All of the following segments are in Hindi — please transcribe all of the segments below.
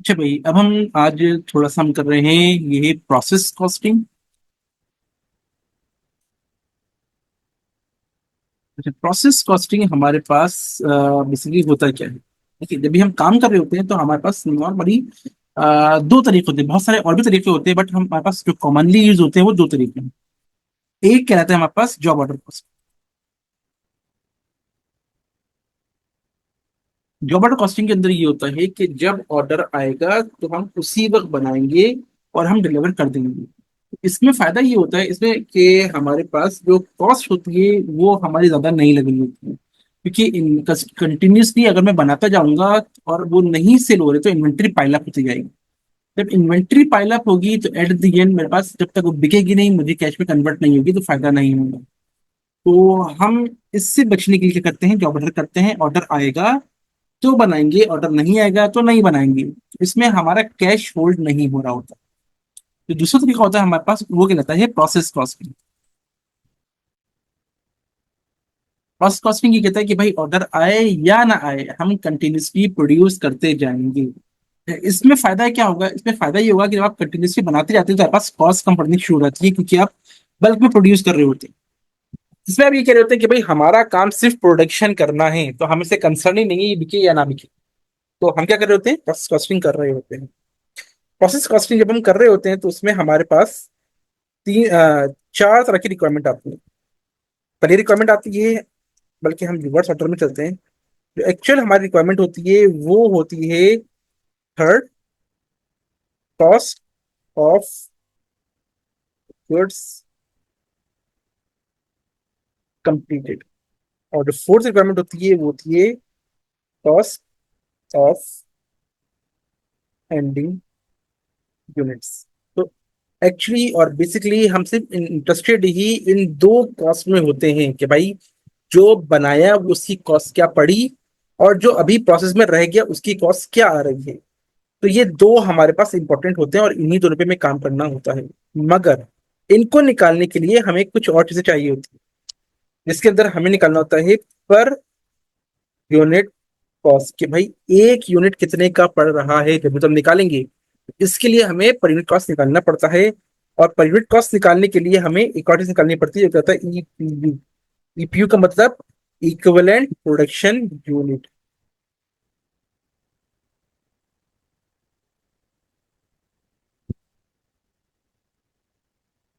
अच्छा भाई, अब हम आज थोड़ा सा हम कर रहे हैं ये प्रोसेस कॉस्टिंग। अच्छा, प्रोसेस कॉस्टिंग हमारे पास बेसिकली होता क्या है। देखिए, जब भी हम काम कर रहे होते हैं तो हमारे पास नॉर्मली दो तरीके होते हैं। बहुत सारे और भी तरीके होते हैं, बट हमारे पास जो कॉमनली यूज होते हैं वो दो तरीके हैं। एक कहलाता है हमारे पास job order cost. Job order costing के अंदर ये होता है कि जब ऑर्डर आएगा तो हम उसी वक्त बनाएंगे और हम डिलीवर कर देंगे। इसमें फायदा ये होता है इसमें कि हमारे पास जो कॉस्ट होती है वो हमारी ज्यादा नहीं लगनी होती है, क्योंकि कंटिन्यूसली अगर मैं बनाता जाऊंगा और वो नहीं सेल हो रहे तो इन्वेंट्री पाइल अप होती जाएगी। जब इन्वेंट्री पाइल अप होगी तो एट द एंड मेरे पास जब तक वो बिकेगी नहीं, मुझे कैश में कन्वर्ट नहीं होगी, तो फायदा नहीं होगा। तो हम इससे बचने के लिए क्या करते हैं, जॉब ऑर्डर करते हैं। ऑर्डर आएगा तो बनाएंगे, ऑर्डर नहीं आएगा तो नहीं बनाएंगे। इसमें हमारा कैश होल्ड नहीं हो रहा होता। तो दूसरा तरीका होता है हमारे पास, वो कहलाता है प्रोसेस कॉस्टिंग। प्रोसेस कॉस्टिंग ये कहता है कि भाई ऑर्डर आए या ना आए, हम कंटिन्यूसली प्रोड्यूस करते जाएंगे। इसमें फायदा क्या होगा, इसमें फायदा ये होगा कि जब आप कंटिन्यूसली बनाते जाते हैं तो आपके पास कॉस्ट कम पड़नी शुरू हो जाती है, क्योंकि आप बल्क में प्रोड्यूस कर रहे होते हैं। इसमें आप ये कह रहे होते हैं कि भाई हमारा काम सिर्फ प्रोडक्शन करना है, तो हमें से कंसर्न ही नहीं है ये बिके या ना बिके। तो हम क्या कर रहे होते हैं, प्रोसेस कॉस्टिंग कर रहे होते हैं। प्रोसेस कॉस्टिंग जब हम कर रहे होते हैं तो उसमें हमारे पास चार तरह की रिक्वायरमेंट आती है। पहली रिक्वायरमेंट आती है, बल्कि हम रिवर्स ऑर्डर में चलते हैं। जो एक्चुअल हमारी रिक्वायरमेंट होती है वो होती है third, cost of goods completed. और जो फोर्थ रिक्वायरमेंट होती है वो होती है कॉस्ट ऑफ एंडिंग यूनिट्स। तो एक्चुअली और बेसिकली हम सिर्फ इंटरेस्टेड ही इन दो कॉस्ट में होते हैं कि भाई जो बनाया उसकी कॉस्ट क्या पड़ी, और जो अभी प्रोसेस में रह गया उसकी कॉस्ट क्या आ रही है। तो ये दो हमारे पास इंपॉर्टेंट होते हैं और इन्हीं दोनों पे में काम करना होता है। मगर इनको निकालने के लिए हमें कुछ और चीजें चाहिए होती है, जिसके अंदर हमें निकालना होता है पर यूनिट कॉस्ट, कि भाई एक यूनिट कितने का पड़ रहा है। जब हम निकालेंगे इसके लिए हमें पर यूनिट कॉस्ट निकालना पड़ता है। और पर यूनिट कॉस्ट निकालने के लिए हमें एक और चीज निकालनी पड़ती है, जो कहता है ईपीयू। ईपीयू का मतलब इक्विवेलेंट प्रोडक्शन यूनिट।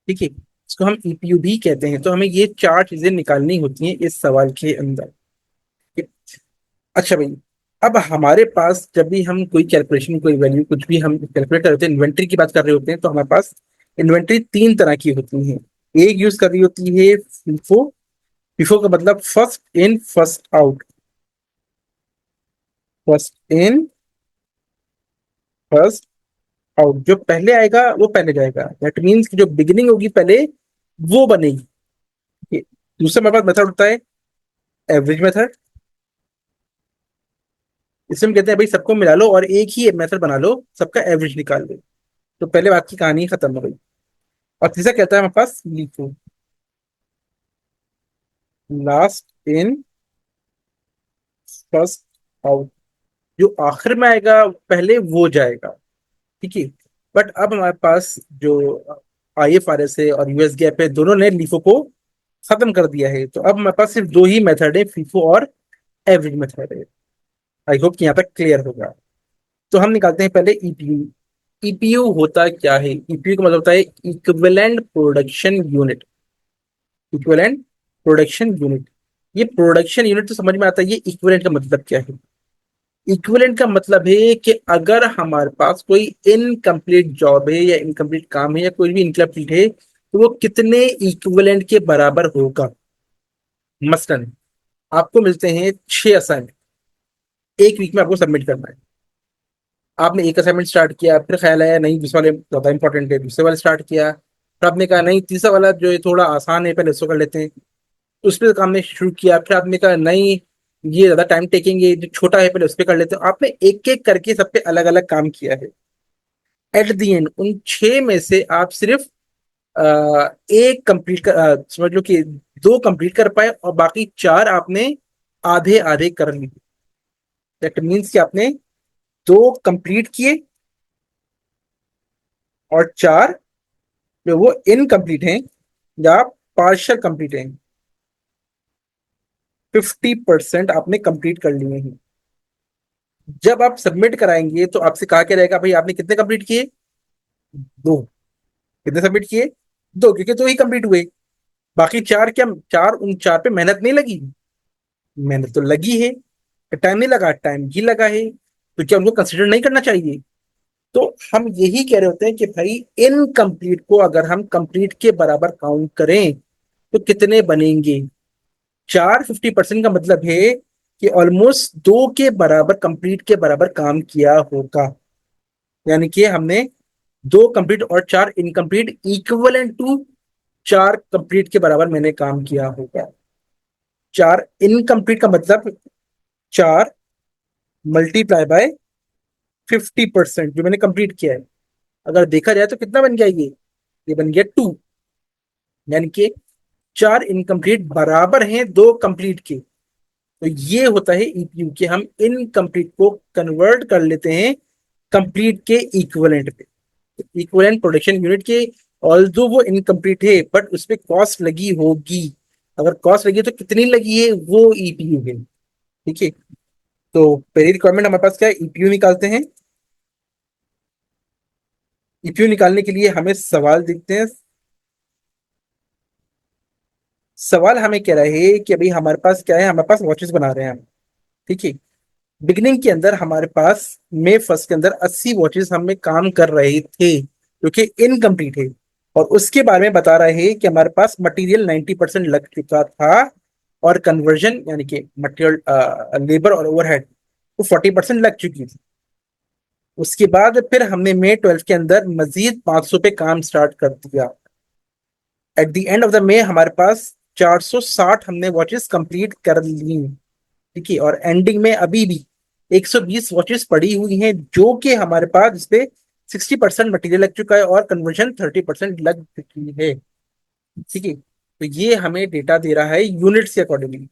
ठीक है, इसको हम ईपीयू भी कहते हैं। तो हमें ये चार चीजें निकालनी होती हैं इस सवाल के अंदर। अच्छा भाई, अब हमारे पास जब भी हम कोई कैलकुलेशन, कोई वैल्यू कुछ भी हम कैलकुलेट कर रहे होते हैं, इन्वेंट्री की बात कर रहे होते हैं, तो हमारे पास इन्वेंट्री तीन तरह की होती है। एक यूज कर रही होती है फीफो। फीफो का मतलब first in first out. First in first out, जो पहले आएगा वो पहले जाएगा। दैट मीन्स कि जो बिगिनिंग होगी पहले वो बनेगी। ये दूसरा हमारे पास मेथड होता है एवरेज मेथड। इसमें हम कहते हैं भाई सबको मिला लो और एक ही मेथड बना लो, सबका एवरेज निकाल लो। तो पहले बात की कहानी खत्म हो गई। और तीसरा कहता है हमारे पास LIFO, last in first out. जो आखिर में आएगा पहले वो जाएगा। ठीक है। बट अब हमारे पास जो आईएफआरएस है और यूएस गैप है, दोनों ने लीफो को खत्म कर दिया है। तो अब हमारे पास सिर्फ दो ही मेथड है, फीफो और एवरेज मेथड है। आई होप कि यहाँ तक क्लियर होगा। तो हम निकालते हैं पहले ईपीयू। ईपीयू होता क्या है? ईपीयू का मतलब होता है equivalent production unit. Equivalent production unit. ये प्रोडक्शन यूनिट तो समझ में आता है, ये इक्विवेलेंट का मतलब क्या है? इक्विवेलेंट का मतलब है कि अगर हमारे पास कोई इनकम्प्लीट जॉब है या इनकम्प्लीट काम है या कोई भी इनकम्प्लीट है, तो वो कितने इक्विवेलेंट के बराबर होगा। मसलन आपको मिलते हैं 6 असाइनमेंट, एक वीक में आपको सबमिट करना है। आपने एक असाइनमेंट स्टार्ट किया, फिर ख्याल आया नहीं दूसरे वाले ज्यादा इंपॉर्टेंट है, दूसरे वाले स्टार्ट किया, फिर आपने कहा नहीं तीसरा वाला जो है थोड़ा आसान है, पहले इसको कर लेते हैं। उस पर काम ने शुरू किया, फिर आपने कहा नहीं ये ज्यादा टाइम टेकिंग है, जो छोटा है पहले उस पर कर लेते हैं। आपने एक एक करके सब पे अलग अलग काम किया है। एट द एंड उन 6 में से आप सिर्फ एक कंप्लीट कर, समझ लो कि दो कंप्लीट कर पाए और बाकी चार आपने आधे आधे कर लिए। दैट मीन्स कि आपने दो कंप्लीट किए और 4 जो वो इनकम्प्लीट हैं या पार्शियल कंप्लीट हैं। 50% आपने कंप्लीट कर लिए हैं। जब आप सबमिट कराएंगे तो आपसे कहा क्या रहेगा, भाई आपने कितने कंप्लीट किए? 2। कितने सबमिट किए? 2, क्योंकि 2 ही कंप्लीट हुए। बाकी 4 क्या, 4 उन 4 पे मेहनत नहीं लगी? मेहनत तो लगी है। टाइम नहीं लगा? टाइम भी लगा है। तो क्या उनको कंसिडर नहीं करना चाहिए? तो हम यही कह रहे होते हैं कि भाई इनकम्प्लीट को अगर हम कंप्लीट के बराबर काउंट करें तो कितने बनेंगे? 4 50% का मतलब है कि ऑलमोस्ट 2 के बराबर, कंप्लीट के बराबर काम किया होगा। यानी कि हमने 2 कंप्लीट और 4 इनकम्प्लीट इक्वलेंट टू 4 कंप्लीट के बराबर मैंने काम किया होगा। 4 इनकम्प्लीट का मतलब 4 मल्टीप्लाई बाय 50% जो मैंने कंप्लीट किया है। अगर देखा जाए तो कितना बन गया ये बन गया 2। यानी कि 4 इनकम्प्लीट बराबर हैं 2 कंप्लीट के। तो ये होता है ईपीयू कि हम इनकम्प्लीट को कन्वर्ट कर लेते हैं कंप्लीट के इक्विवेलेंट पे। इक्विवेलेंट प्रोडक्शन यूनिट के ऑल्दो वो इनकम्प्लीट है बट उस पर कॉस्ट लगी होगी। अगर कॉस्ट लगी है तो कितनी लगी है, वो ईपीयू है। ठीक है। तो पहली रिक्वायरमेंट हमारे पास क्या है, ईपीयू निकालते हैं। ईपीयू निकालने के लिए हमें सवाल देखते हैं। सवाल हमें कह रहा है कि अभी हमारे पास क्या है, हमारे पास वॉचेस बना रहे हैं हम। ठीक है। बिगनिंग के अंदर हमारे पास मई 1 के अंदर 80 वॉचेस हम में काम कर रहे थे जो कि इनकम्प्लीट है। और उसके बारे में बता रहे हैं कि हमारे पास मटेरियल 90% लग चुका था और कन्वर्जन यानी कि मटेरियल लेबर और ओवरहेड वो 40% लग चुकी थी। उसके बाद फिर हमने मई 12 के अंदर मजीद 500 पे काम स्टार्ट कर दिया। At the end of the May हमारे पास 460 हमने वॉचेस कंप्लीट कर ली। ठीक है। और एंडिंग में अभी भी 120 वॉचेस पड़ी हुई हैं जो कि हमारे पास इस पे 60% मटेरियल लग चुका है और कन्वर्जन 30% लग चुकी है। ठीक है। तो ये हमें डेटा दे रहा है यूनिट्स के अकॉर्डिंगली।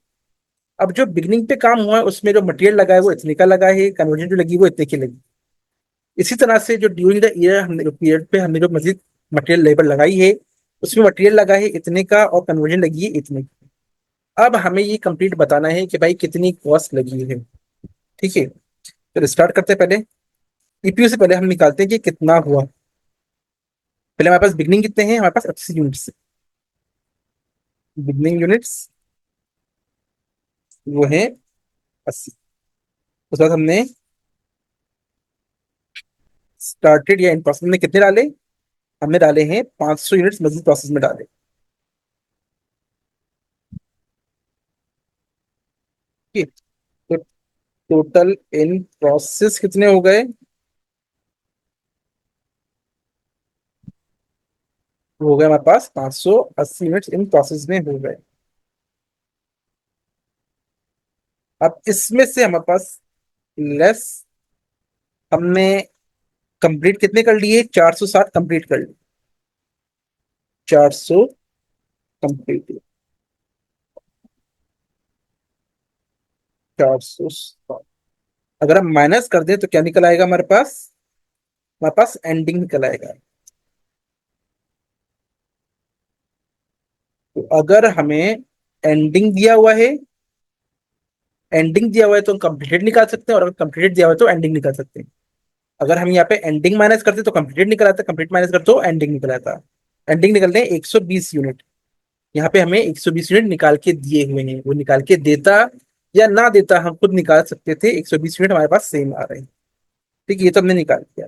अब जो बिगनिंग पे काम हुआ है उसमें जो मटेरियल लगा है वो इतने का लगा है, कन्वर्जन जो लगी वो इतने की लगी। इसी तरह से जो ड्यूरिंग द ईयर हमने जो पीरियड पे हमने जो मजीद मटेरियल लेबर लगाई है उसमें मटेरियल लगा है इतने का और कन्वर्जन लगी है इतने की। अब हमें ये कंप्लीट बताना है कि भाई कितनी कॉस्ट लगी है। ठीक है। तो स्टार्ट करते हैं। पहले ईपीयू से पहले हम निकालते हैं कि कितना हुआ। पहले हमारे पास बिगनिंग कितने हैं, हमारे पास 80 यूनिट्स। बिगनिंग यूनिट्स वो है 80। उसके बाद हमने स्टार्टेड या इन प्रोसेस में कितने डाले? हमने डाले हैं 500 यूनिट्स मजीद प्रोसेस में डाले। ठीक है। तो टोटल इन प्रोसेस कितने हो गए? हो गए हमारे पास 580 यूनिट्स इन प्रोसेस में हो गए। अब इसमें से हमारे पास लेस हमने कंप्लीट कितने कर लिए? 460 कंप्लीट कर लिए। 400 कंप्लीट। 460 अगर हम माइनस कर दें तो क्या निकल आएगा हमारे पास? हमारे पास एंडिंग निकल आएगा। तो अगर हमें एंडिंग दिया हुआ है, एंडिंग दिया हुआ है तो हम कंप्लीटेड निकाल सकते हैं और अगर कंप्लीटेड दिया हुआ है तो एंडिंग निकाल सकते हैं। अगर हम यहाँ पे एंडिंग माइनस करते तो कंप्लीटेड निकल आता, कंप्लीट माइनस करते तो एंडिंग निकल आता। एंडिंग निकलते हैं 120 यूनिट। यहाँ पे हमें 120 यूनिट निकाल के दिए हुए हैं, वो निकाल के देता या ना देता हम खुद निकाल सकते थे। 120 यूनिट हमारे पास सेम आ रहे हैं। ठीक है। ये तो हमने निकाल दिया।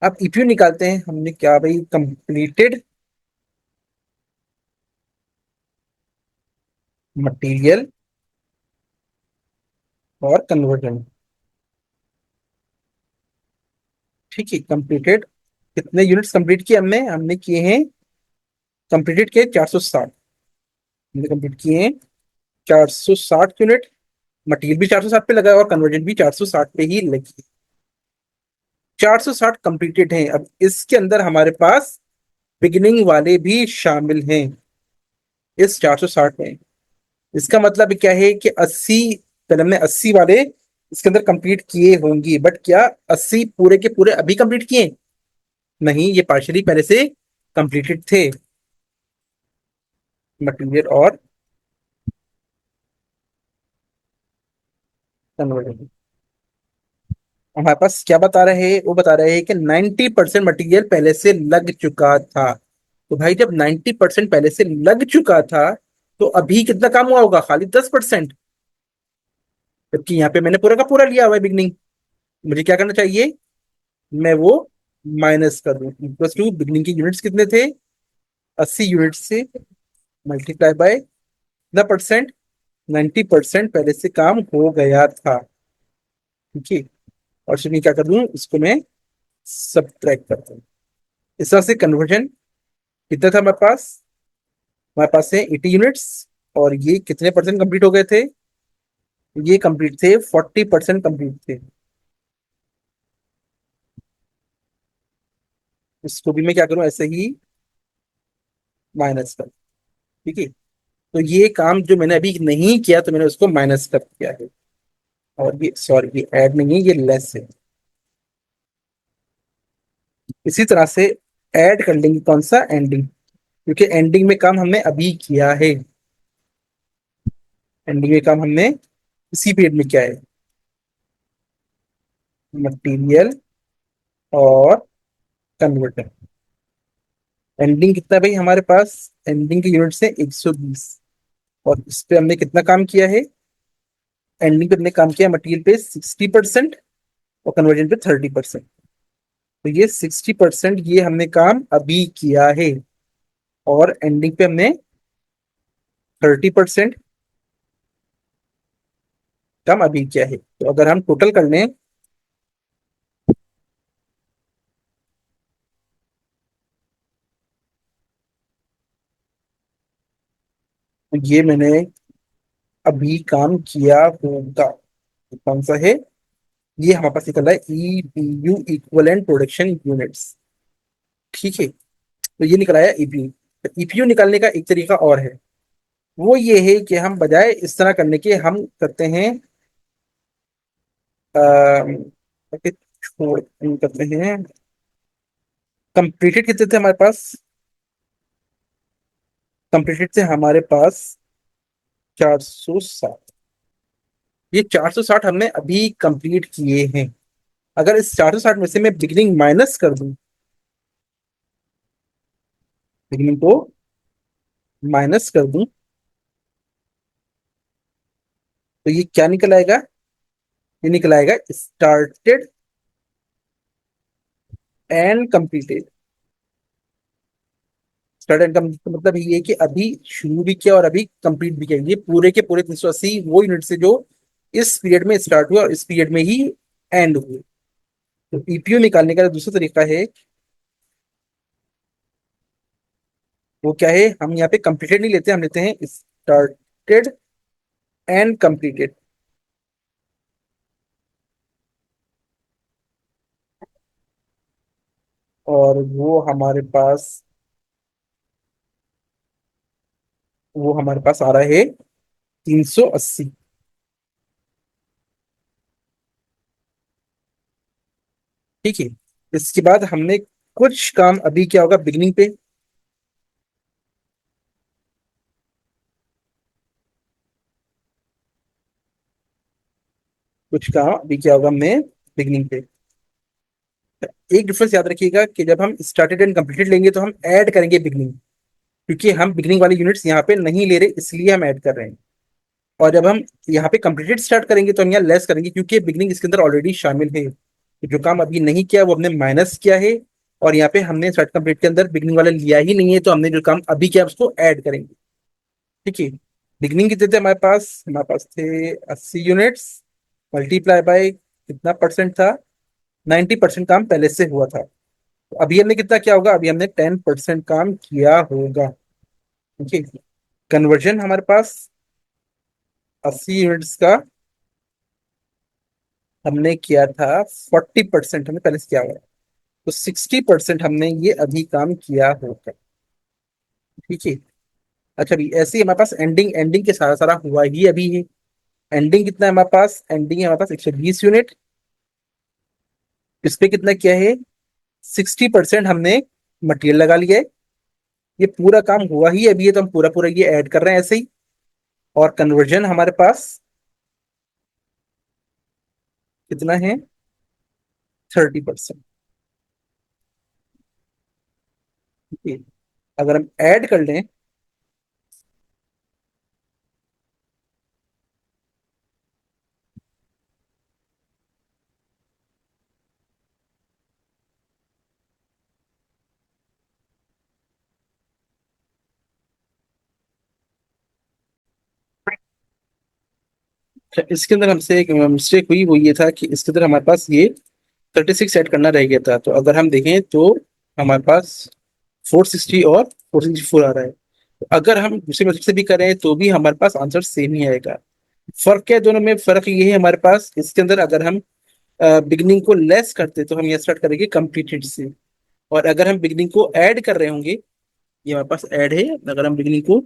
अब ईपीयू निकालते हैं। हमने क्या भाई, कंप्लीटेड मटेरियल और कन्वर्जन। ठीक है। कंप्लीटेड कितने यूनिट्स कंप्लीट किए हमने? हमने किए हैं, कंप्लीटेड किए 460। हमने कंप्लीट किए हैं 460 यूनिट। मटेरियल भी 460 पे लगा है और कन्वर्जन भी 460 पे ही लगी। 460 कंप्लीटेड हैं। अब इसके अंदर हमारे पास बिगिनिंग वाले भी शामिल हैं इस 460 में। इसका मतलब क्या है कि 80, पहले हमने 80 वाले इसके अंदर कंप्लीट किए होंगे बट क्या 80 पूरे के पूरे अभी कंप्लीट किए? नहीं, ये पार्शियली पहले से कंप्लीटेड थे। मटेरियल और कन्वर्जन। हमारे पास क्या बता रहे हैं, वो बता रहे हैं कि 90% मटेरियल पहले से लग चुका था। तो भाई जब 90% पहले से लग चुका था, तो अभी कितना काम हुआ होगा? खाली 10%। जबकि यहाँ पे मैंने पूरा का पूरा लिया हुआ है बिगनिंग। मुझे क्या करना चाहिए? मैं वो माइनस कर दूं। प्लस टू बिगनिंग की यूनिट्स कितने थे? 80 यूनिट से मल्टीप्लाई बाय कितना परसेंट? 90% पहले से काम हो गया था। ठीक है। और फिर मैं क्या कर दूं, इसको मैं सब्ट्रैक्ट करता हूँ। इस तरह से कन्वर्जन कितना था हमारे पास? हमारे पास है 80 यूनिट्स। और ये कितने परसेंट कंप्लीट हो गए थे? ये कंप्लीट थे, 40% कंप्लीट थे। इसको भी मैं क्या करूं, ऐसे ही माइनस कर। ठीक है। तो ये काम जो मैंने अभी नहीं किया, तो मैंने उसको माइनस कर दिया है। और ये सॉरी, ये ऐड नहीं है, ये लेस है। इसी तरह से ऐड कर लेंगे कौन सा? एंडिंग। क्योंकि एंडिंग में काम हमने अभी किया है। एंडिंग में काम हमने इसी पीरियड में किया है। मटेरियल और कन्वर्टर। एंडिंग कितना है भाई हमारे पास? एंडिंग की यूनिट से 120। और इस पे हमने कितना काम किया है? एंडिंग पे हमने काम किया मटेरियल पे 60% और कन्वर्जन पे 30%। तो ये 60% ये हमने काम अभी किया है। और एंडिंग पे हमने 30% काम अभी किया है। तो अगर हम टोटल कर लें, तो ये मैंने अभी काम किया होगा। तो कौन सा है? ये हमारे पास निकल रहा है ईपीयू, इक्विवेलेंट प्रोडक्शन यूनिट्स। ठीक है। तो ये निकल आया ईपीयू। ईपीयू निकालने का एक तरीका और है। वो ये है कि हम बजाय इस तरह करने के, हम करते हैं करके छोड़ करते हैं। कंप्लीटेड कितने थे हमारे पास? कंप्लीटेड से हमारे पास 460। ये 460 हमने अभी कंप्लीट किए हैं। अगर इस 460 में से मैं बिगिनिंग माइनस कर दूं, बिगिनिंग को माइनस कर दूं, तो ये क्या निकल आएगा? ये निकल आएगा started and completed. Start and complete का मतलब ये है कि अभी शुरू भी किया और अभी कंप्लीट भी किया। ये पूरे के पूरे 380 वो यूनिट से जो इस पीरियड में स्टार्ट हुआ और इस पीरियड में ही एंड हुए। तो ईपीयू निकालने का दूसरा तरीका है, वो क्या है? हम यहाँ पे कंप्लीटेड नहीं लेते, हम लेते हैं स्टार्टेड एंड कंप्लीटेड। और वो हमारे पास आ रहा है 380। ठीक है। इसके बाद हमने कुछ काम अभी क्या होगा बिगनिंग पे? कुछ काम अभी क्या होगा हमने बिगनिंग पे? एक डिफरेंस याद रखिएगा कि जब हम स्टार्टेड एंड कंप्लीटेड लेंगे तो हम ऐड करेंगे बिगनिंग। क्योंकि हम बिगनिंग वाली यूनिट्स यहाँ पे नहीं ले रहे, इसलिए हम ऐड कर रहे हैं। और जब हम यहाँ पे कंप्लीटेड स्टार्ट करेंगे तो हम यहाँ लेस करेंगे, क्योंकि बिगनिंग इसके अंदर ऑलरेडी शामिल है। तो जो काम अभी नहीं किया वो हमने माइनस किया है। और यहाँ पे हमने स्टार्ट कंप्लीट के अंदर बिगनिंग वाला लिया ही नहीं है, तो हमने जो काम अभी किया उसको ऐड करेंगे। ठीक है। बिगनिंग कितने थे हमारे पास? हमारे पास थे 80 यूनिट्स। मल्टीप्लाई बाय कितना परसेंट था? 90% काम पहले से हुआ था। तो अभी हमने कितना किया होगा? अभी हमने 10% काम किया होगा। ठीक है। कन्वर्जन हमारे पास 80 यूनिट्स का हमने किया था, 40% हमने पहले से किया हुआ है। तो 60% हमने ये अभी काम किया होगा। ठीक है। अच्छा, अभी ऐसे ही हमारे पास एंडिंग, एंडिंग के सारा सारा हुआ ही अभी है। एंडिंग कितना है हमारे पास? एंडिंग है हमारे पास 120 यूनिट। इस पे कितना किया है? 60% हमने मटेरियल लगा लिया है। ये पूरा काम हुआ ही अभी है, तो हम पूरा पूरा ये ऐड कर रहे हैं ऐसे ही। और कन्वर्जन हमारे पास कितना है? 30%। अगर हम ऐड कर लें, इसके अंदर हमसे एक मिस्टेक हुई, वो ये था कि इसके अंदर हमारे पास ये 36 ऐड करना रह गया था। तो अगर हम देखें तो हमारे पास 460 और 464 आ रहा है। तो अगर हम दूसरे मेथड से भी करें तो भी हमारे पास आंसर सेम ही आएगा। फर्क क्या है दोनों में? फर्क ये है हमारे पास इसके अंदर, अगर हम बिगनिंग को लेस करते तो हम ये स्टार्ट करेंगे कंप्लीटेड से। और अगर हम बिगनिंग को ऐड कर रहे होंगे, ये हमारे पास ऐड है, अगर हम बिगनिंग को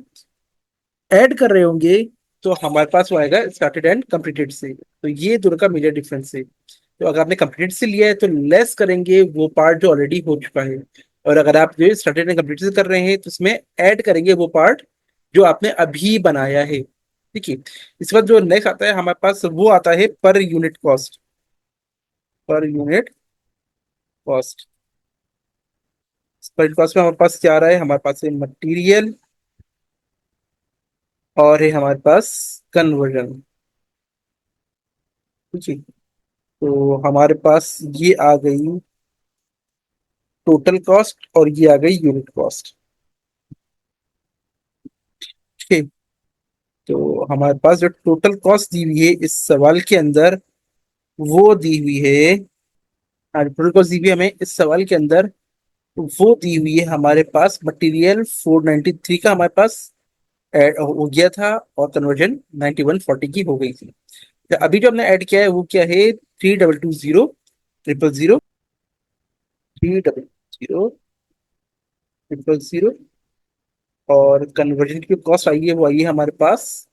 ऐड कर रहे होंगे तो हमारे पास वो आएगा स्टार्टेड एंड कंप्लीटेड से। तो ये दोनों का मेजर डिफरेंस है। तो अगर आपने कंप्लीटेड से लिया है तो लेस करेंगे वो पार्ट जो ऑलरेडी हो चुका है। और अगर आप जो स्टार्टेड एंड कंप्लीटेड से कर रहे हैं तो उसमें ऐड करेंगे वो पार्ट जो आपने अभी बनाया है। ठीक है। इसके बाद जो नेक्स्ट आता है हमारे पास, वो आता है per unit cost. Per unit cost. Per unit cost में हमारे पास क्या आ रहा है? हमारे पास है मटेरियल और है हमारे पास कन्वर्जन। ठीक है। तो हमारे पास ये आ गई टोटल कॉस्ट और ये आ गई यूनिट कॉस्ट। ठीक है। तो हमारे पास जो टोटल कॉस्ट दी हुई है इस सवाल के अंदर, वो दी हुई है, टोटल कॉस्ट दी हुई है हमें इस सवाल के अंदर, वो दी हुई है हमारे पास मटेरियल 493 का हमारे पास ऐड हो गया था, और कन्वर्जन 9140 की हो गई थी। तो अभी जो हमने ऐड किया है वो क्या है? 3220 000 3000 और कन्वर्जन की जो कॉस्ट आई है वो आई है हमारे पास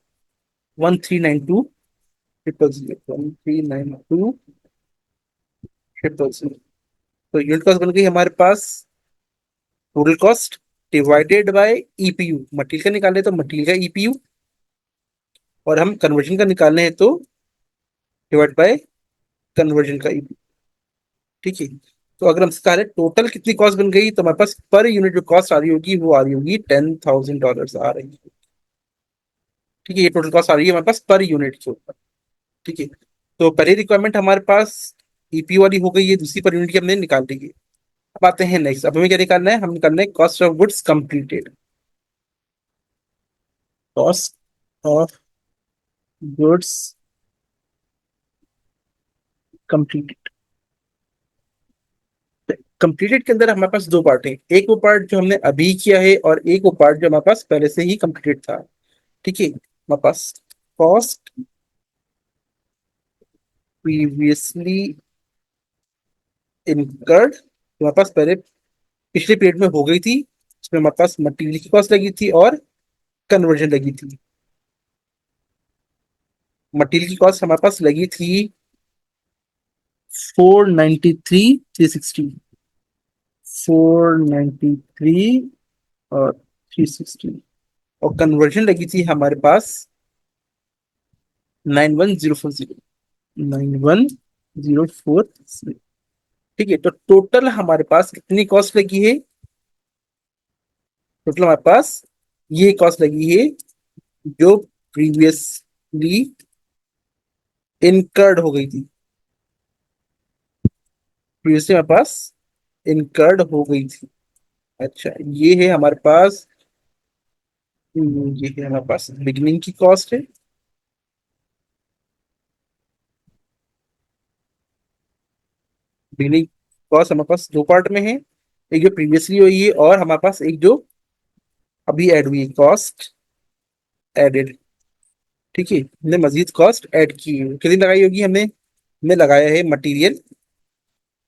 1392 000 तो यूनिट कॉस्ट बन गई हमारे पास total cost divided by EPU. Material का निकाले तो मटेरियल का ईपीयू, और हम कन्वर्जन का निकालने हैं तो डिवाइड बाय कन्वर्जन का ईपीयू। ठीक है। तो अगर हम इसका टोटल कितनी कॉस्ट बन गई, तो हमारे पास पर यूनिट जो कॉस्ट आ रही होगी वो आ रही होगी $10,000 आ रही है। ठीक है। ये टोटल कॉस्ट आ रही है हमारे पास पर यूनिट के ऊपर। ठीक है। तो पहली रिक्वायरमेंट हमारे पास ईपी वाली हो गई है, दूसरी पर यूनिट की हमने निकाल ली है। अब आते हैं नेक्स्ट, अब हमें क्या निकालना है? हम निकालना है cost of goods completed. Cost of goods completed. Completed के अंदर हमारे पास दो पार्ट है, एक वो पार्ट जो हमने अभी किया है और एक वो पार्ट जो हमारे पास पहले से ही कंप्लीटेड था। ठीक है। हमारे पास कॉस्ट प्रीवियसली इनकर्ड हमारे पास पहले पिछले पीरियड में हो गई थी, उसमें हमारे पास मटेरियल की कॉस्ट लगी थी और कन्वर्जन लगी थी। मटेरियल की कॉस्ट हमारे पास लगी थी 493 360। 493 और 360। और कन्वर्जन लगी थी हमारे पास 91040। 91040। ठीक है। तो टोटल हमारे पास कितनी कॉस्ट लगी है? टोटल हमारे पास ये कॉस्ट लगी है जो प्रीवियसली इनकर्ड हो गई थी। प्रीवियसली हमारे पास इनकर्ड हो गई थी। अच्छा, ये है हमारे पास, ये है हमारे पास बिगिनिंग की कॉस्ट है। बिगिनिंग कॉस्ट हमारे पास दो पार्ट में है, एक जो प्रीवियसली हुई है और हमारे पास एक जो अभी ऐड हुई है, कॉस्ट एडेड। ठीक है। हमने मजीद कॉस्ट ऐड की है, कितनी लगाई होगी? हमने लगाया है मटेरियल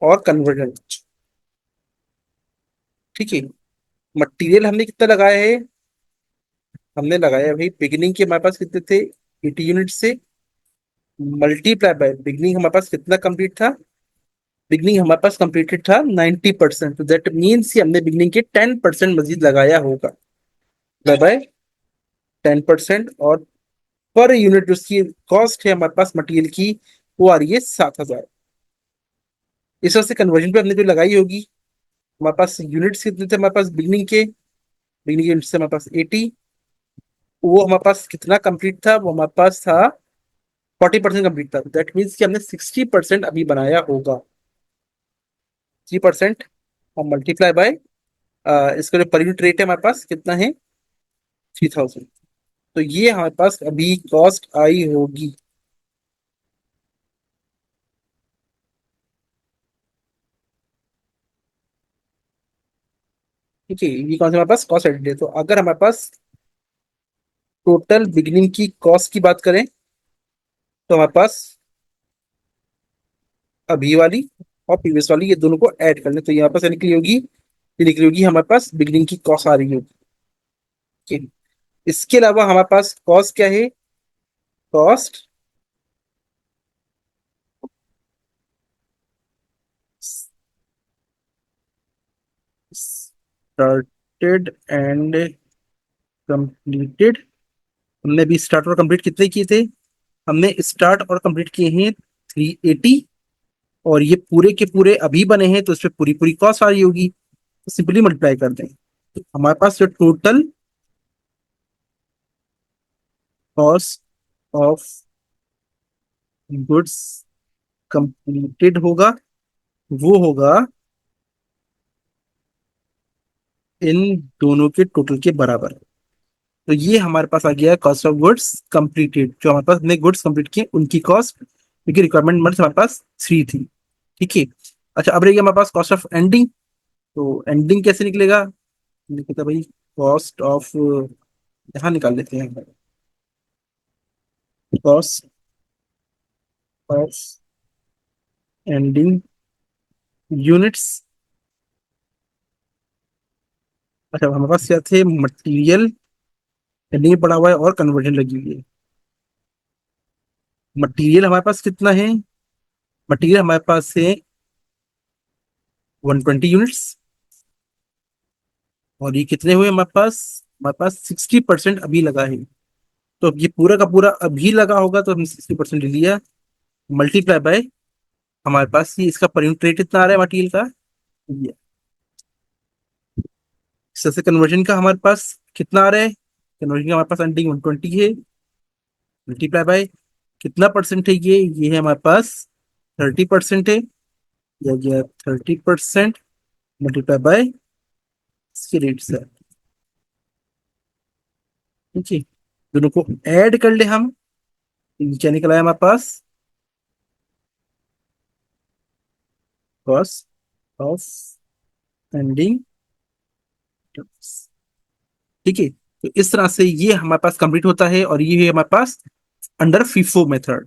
और कन्वर्जन। ठीक है। मटेरियल हमने कितना लगाया है? हमने लगाया है भाई, बिगिनिंग के हमारे पास कितने थे? 80 यूनिट से मल्टीप्लाई बाय बिगिनिंग हमारे पास कितना कंप्लीट था? बिगनिंग हमारे पास कंप्लीटेड था 90%, तो दैट मीन्स कि हमने बिगनिंग के 10% मजीद लगाया होगा। बाय बाय 10%, और पर यूनिट उसकी कॉस्ट है हमारे पास मटेरियल की, वो आ रही है 7,000। इस वजह से कन्वर्जन पे हमने जो लगाई होगी, हमारे पास यूनिट्स कितने थे हमारे पास बिगनिंग के यूनिट्स से हमारे पास 80। वो हमारे पास कितना कंप्लीट था, वो हमारे पास था 40% कंप्लीट था, दैट मीन्स कि हमने 60% अभी बनाया होगा। 3% और मल्टीप्लाई बाय इसका जो पर यूनिट रेट है हमारे पास कितना है, 3,000। तो ये हमारे पास अभी कॉस्ट आई होगी। ठीक है, ये कौन सा हमारे पास कॉस्ट एडिट है। तो अगर हमारे पास टोटल बिगिनिंग की कॉस्ट की बात करें, तो हमारे पास अभी वाली और प्रीवियस वाली ये दोनों को ऐड कर लें, तो यहाँ पास ये निकली होगी हमारे पास बिगिनिंग की कॉस्ट आ रही होगी। ठीक है। इसके अलावा हमारे पास कॉस्ट क्या है, कॉस्ट स्टार्टेड एंड कंप्लीटेड। हमने अभी स्टार्ट और कंप्लीट कितने किए थे, हमने स्टार्ट और कंप्लीट किए हैं 380, और ये पूरे के पूरे अभी बने हैं, तो इस पे पूरी पूरी कॉस्ट आ रही होगी, तो सिंपली मल्टीप्लाई कर दें। तो हमारे पास जो total cost of goods completed होगा, वो होगा इन दोनों के टोटल के बराबर। तो ये हमारे पास आ गया कॉस्ट ऑफ गुड्स कंप्लीटेड, जो हमारे पास हमने गुड्स कंप्लीट किए उनकी कॉस्ट, क्योंकि रिक्वायरमेंट मंथ हमारे पास 3 थी। ठीक है। अच्छा, अब रहेगी हमारे पास कॉस्ट ऑफ एंडिंग। तो एंडिंग कैसे निकलेगा, निकलता भाई कॉस्ट ऑफ, यहाँ निकाल लेते हैं, कॉस्ट ऑफ एंडिंग यूनिट्स। अच्छा, हमारे पास क्या थे, मटेरियल एंडिंग पड़ा हुआ है और कन्वर्जन लगी हुई है। मटेरियल हमारे पास कितना है, मटेरियल हमारे पास है 120 यूनिट्स, और ये कितने हुए हमारे पास 60% अभी लगा है। तो अब ये पूरा का पूरा अभी लगा होगा, तो हमने 60% ले लिया, मल्टीप्लाई बाय हमारे पास ये इसका पर यूनिट रेट कितना आ रहा है मटेरियल का, ये इससे कन्वर्जन का हमारे पास कितना आ रहा है, कन्वर्जन का हमारे पास एंडिंग 120 है, मल्टीप्लाई बाय कितना परसेंट है, ये है हमारे पास 30% है, या गया 30%, मल्टीप्लाई बाय इसके रेट से। ठीक है, दोनों को ऐड कर ले हम, ये क्या निकला है हमारे पास, कॉस्ट ऑफ एंडिंग। ठीक है, तो इस तरह से ये हमारे पास कंप्लीट होता है, और ये है हमारे पास अंडर फीफो मेथड।